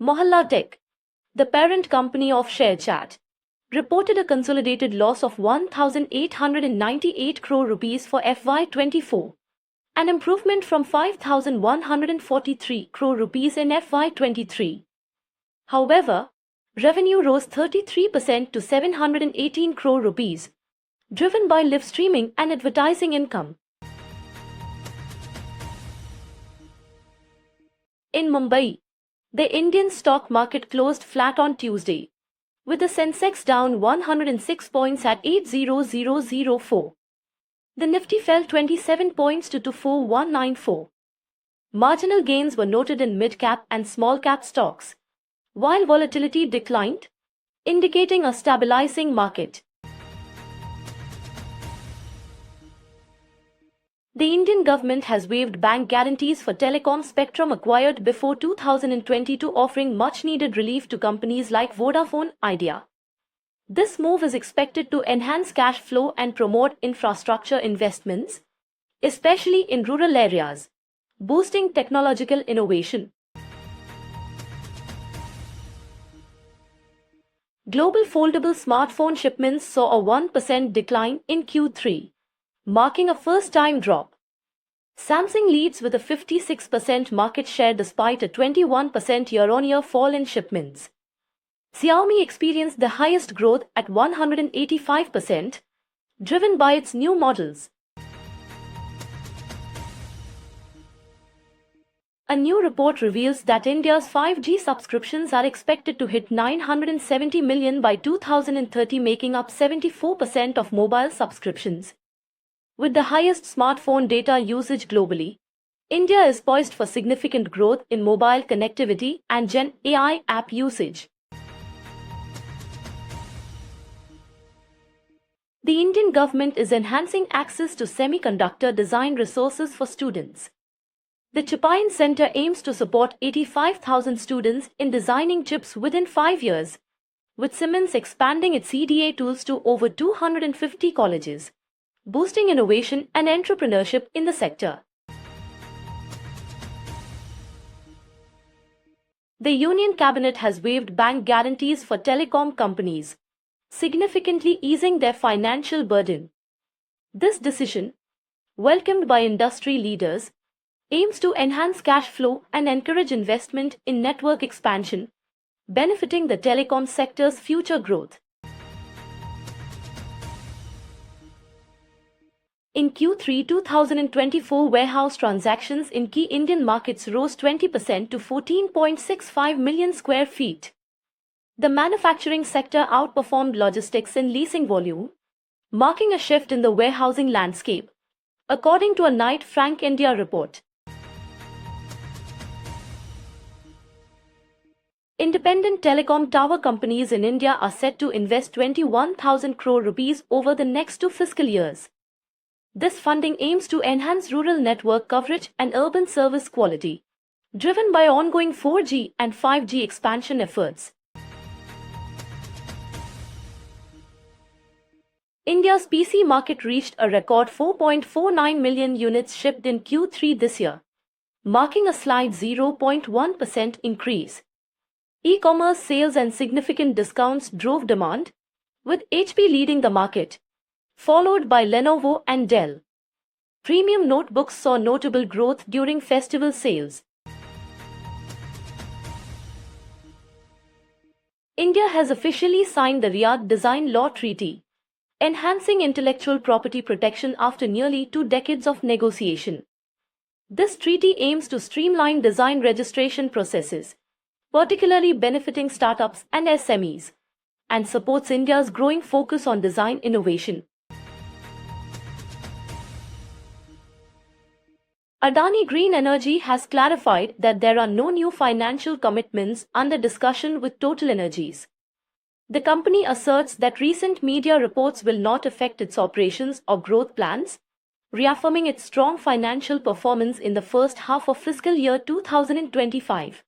Mohalla Tech, the parent company of ShareChat, reported a consolidated loss of 1,898 crore rupees for FY24, an improvement from 5,143 crore rupees in FY23. However, revenue rose 33% to 718 crore rupees, driven by live streaming and advertising income. In Mumbai, the Indian stock market closed flat on Tuesday, with the Sensex down 106 points at 80004. The Nifty fell 27 points to 24194. Marginal gains were noted in mid-cap and small-cap stocks, while volatility declined, indicating a stabilizing market. The Indian government has waived bank guarantees for telecom spectrum acquired before 2022, offering much-needed relief to companies like Vodafone Idea. This move is expected to enhance cash flow and promote infrastructure investments, especially in rural areas, boosting technological innovation. Global foldable smartphone shipments saw a 1% decline in Q3, marking a first-time drop. Samsung leads with a 56% market share despite a 21% year-on-year fall in shipments. Xiaomi experienced the highest growth at 185%, driven by its new models. A new report reveals that India's 5G subscriptions are expected to hit 970 million by 2030, making up 74% of mobile subscriptions. With the highest smartphone data usage globally, India is poised for significant growth in mobile connectivity and Gen AI app usage. The Indian government is enhancing access to semiconductor design resources for students. The Chapayan Center aims to support 85,000 students in designing chips within 5 years, with Siemens expanding its CDA tools to over 250 colleges, boosting innovation and entrepreneurship in the sector. The Union Cabinet has waived bank guarantees for telecom companies, significantly easing their financial burden. This decision, welcomed by industry leaders, aims to enhance cash flow and encourage investment in network expansion, benefiting the telecom sector's future growth. In Q3 2024, warehouse transactions in key Indian markets rose 20% to 14.65 million square feet. The manufacturing sector outperformed logistics in leasing volume, marking a shift in the warehousing landscape, according to a Knight Frank India report. Independent telecom tower companies in India are set to invest 21,000 crore rupees over the next 2 fiscal years. This funding aims to enhance rural network coverage and urban service quality, driven by ongoing 4G and 5G expansion efforts. India's PC market reached a record 4.49 million units shipped in Q3 this year, marking a slight 0.1% increase. E-commerce sales and significant discounts drove demand, with HP leading the market, followed by Lenovo and Dell. Premium notebooks saw notable growth during festival sales. India has officially signed the Riyadh Design Law Treaty, enhancing intellectual property protection after nearly 2 decades of negotiation. This treaty aims to streamline design registration processes, particularly benefiting startups and SMEs, and supports India's growing focus on design innovation. Adani Green Energy has clarified that there are no new financial commitments under discussion with Total Energies. The company asserts that recent media reports will not affect its operations or growth plans, reaffirming its strong financial performance in the first half of fiscal year 2025.